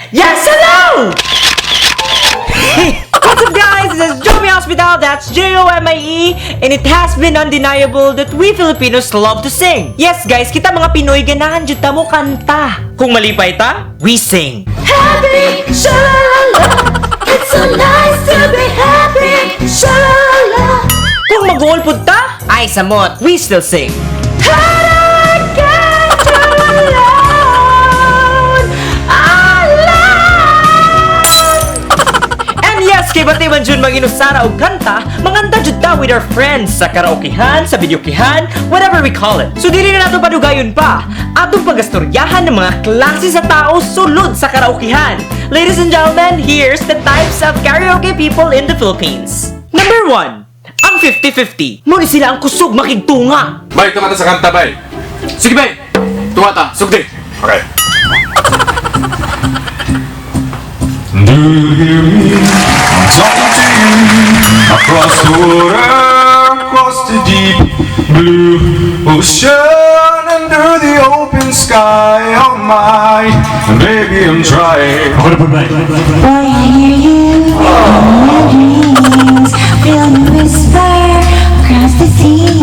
Yes, hello! What's up guys, this is JOMIE Hospital, that's JOMIE, and it has been undeniable that we Filipinos love to sing. Yes guys, kita mga Pinoy ganahan jud ta mo kanta. Kung mali pa ita, we sing. Happy, shalala, it's so nice to be happy, shalala. Kung mag-uol pud ta, ay samot, we still sing. Kay batay man dyan mag-inusara o kanta, manganta dyan ta with our friends sa karaokehan, sa videokehan, whatever we call it. So dili na nato padugayon pa, atong pagastoryahan ng mga klase sa tao sulod sa karaokehan. Ladies and gentlemen, here's the types of karaoke people in the Philippines. Number 1, ang 50-50. Muna sila ang kusog makigtunga. Bay, tumata sa kanta, bay. Sige, bay. Tumata, sugdi. Okay. Do you hear me? I'm talking to you across the water, across the deep blue ocean, under the open sky. Oh my, baby, I'm trying. Boy, I hear you in my dreams. Feel you whisper across the sea.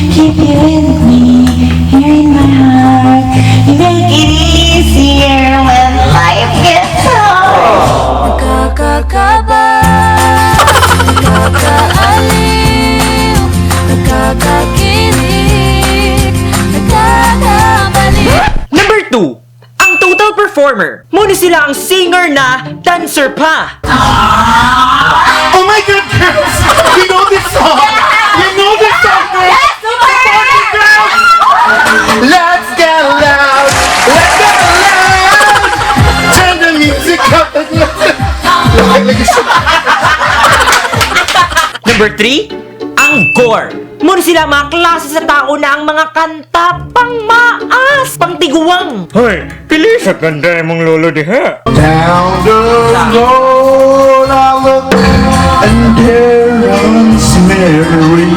Keep you with me here in my heart. You make it easier when life gets hard. Nakakakaba, nakakaaliw, nakakakilig, nakakabalik. Number 2, ang total performer. Muna sila ang singer na dancer pa. Oh my God, girls! You know this song! You know this song, girls! Let's get loud! Let's get loud! Turn the music up and Number 3, ang gore. Muna sila mga klase sa tao na ang mga kanta pang maas, pang tiguwang. Hoy, pili sa kanta mong lolo diha. down the road I look and there runs Mary,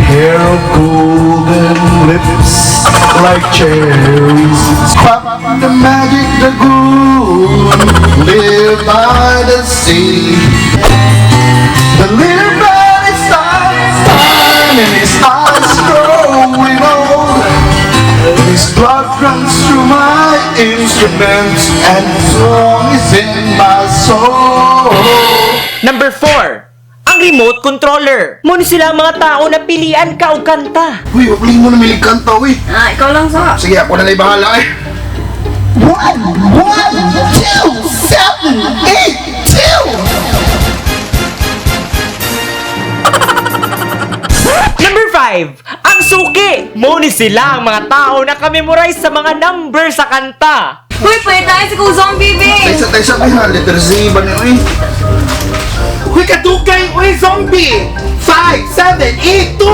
hair of golden lips like cherries. Pop the magic lagoon, live by the sea. The little bird is fine and his eyes growing old. His blood runs through my instruments and song is in my soul. Number 4, ang remote controller. Muna sila ang mga tao na pilian ka o kanta. Uy, wag mo na milig kanta, uy. Ikaw lang sa. Sige, ako na lang bahala eh. 1, 2, 7, 8, 2. Number 5, ang suki. Muna sila ang mga tao na kamemorize sa mga number sa kanta. Uy, pwede tayo si Cool Zombie, babe. Taysa, may ha, letter Z ba niya, uy? Uy, kadugay, uy, zombie! 5, 7, 8, 2!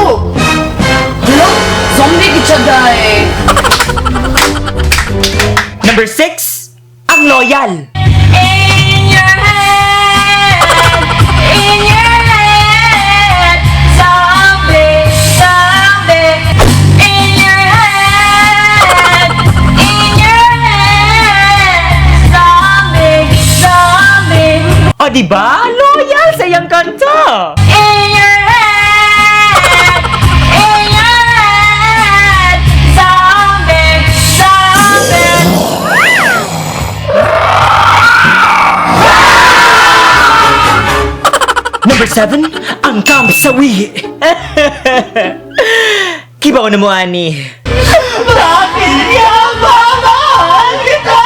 Hello? Zombie ka siya, guy. Number 6, ang loyal. In your head, zombie, zombie. In your head, zombie, zombie. O diba? Loyal sa iyang kanta. In your head, zombie, zombie. Number 7, ang kamsawi. Kibaw na mo, Ani. Bakit niya mamahal kita?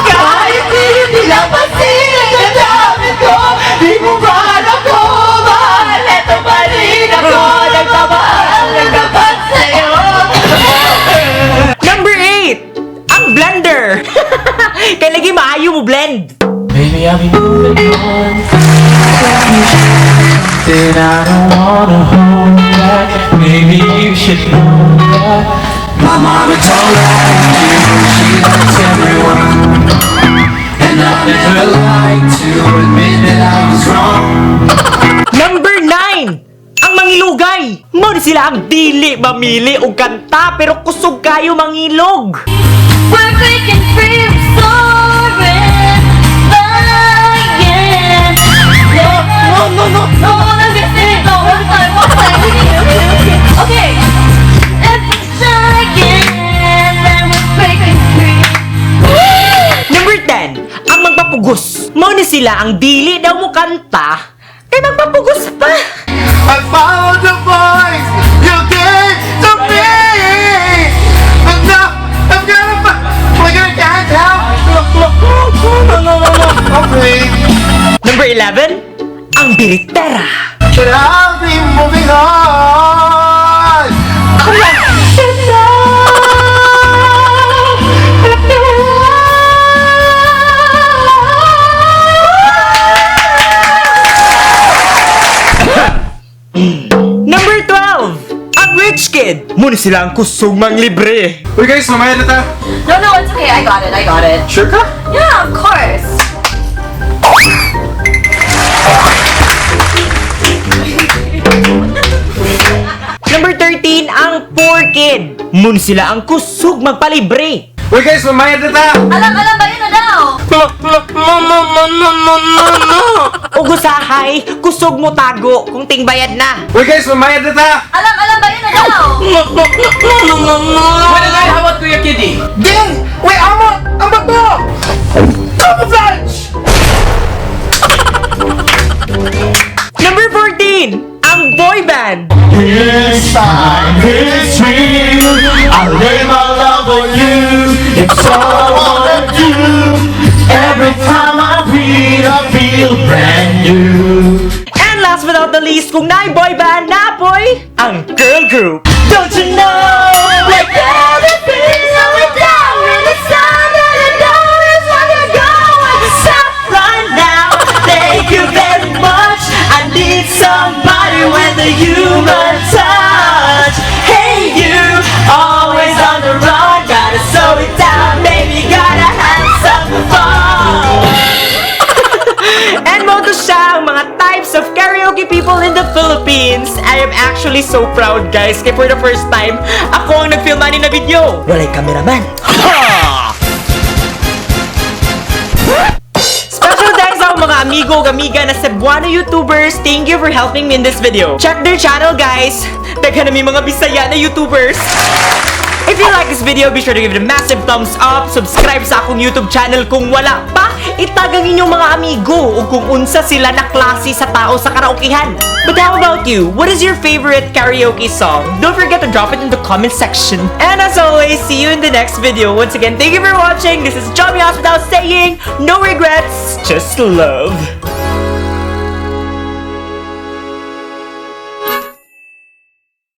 Kahit hindi lang pasin ang damit ko, di mo ba ako mahal? Eto pa rin ako, nagpapahal, nagkapat sa'yo. Number 8, ang blender. Kaya lagi maayo mo blend. Baby, I'll be moving on. Then I don't wanna hold back. Maybe you should know that. My mama don't like you. She likes everyone. And I never like to admit that I was wrong. Number 9, ang mangilugay. Muna sila ang dili mamili o kanta pero kusog kayo mangilog. We're breaking free, soaring. No, let's get it. No, one time. We need it. Okay. If we try again, then we're breaking free. Number 10, ang magpapugos. Mao ni sila ang dili daw mo kanta, kay magpapugos pa. I followed the voice you gave to me. And now I'm gonna can't help. No. Okay. Number 11, ang biritera. But I'll be moving on. Number 12, ang rich kid. Muna sila ang kusog mang libre. Uy guys, mamaya na ta. No, it's okay. I got it. Sure ka? Yeah, of course. Number 13, ang poor kid. Muna sila ang kusog magpalibre. Uy guys, mamaya na ta. Alam ba yun na daw? Ugusahay, kusog mo tago kung tingbayad na. Uy guys, mamaya na ta. Alam ba yun na daw? How about Kuya Kitty? Ding! Wait, ang bato! Camouflage! Number 14, ang boy band. It's time, it's real. I lay my love on you. It's all I wanna do. Every time I breathe, I feel brand new. And last but not the least, kung naay boy band na boy, ang girl group. Don't you know? Like everything's going down in the sun, and I know it's what you're going to stop right now. Thank you very much. I need somebody with a human touch. Hey you, always on the run, gotta slow it down, baby, gotta have some fun. And moto siya ang mga types of karaoke people in the Philippines. I am actually so proud, guys, kaya for the first time, ako ang nag-filman na video. Walay cameraman. Ha! Special thanks sa mga amigo amiga na Cebuano YouTubers. Thank you for helping me in this video. Check their channel, guys. Daghan na may mga Bisaya na YouTubers. If you like this video, be sure to give it a massive thumbs up. Subscribe sa akong YouTube channel kung wala pa. Itagang inyong mga amigo o kung unsa sila na klase sa tao sa karaokehan. But how about you? What is your favorite karaoke song? Don't forget to drop it in the comment section. And as always, see you in the next video. Once again, thank you for watching. This is JOMIE-NATION saying, no regrets, just love.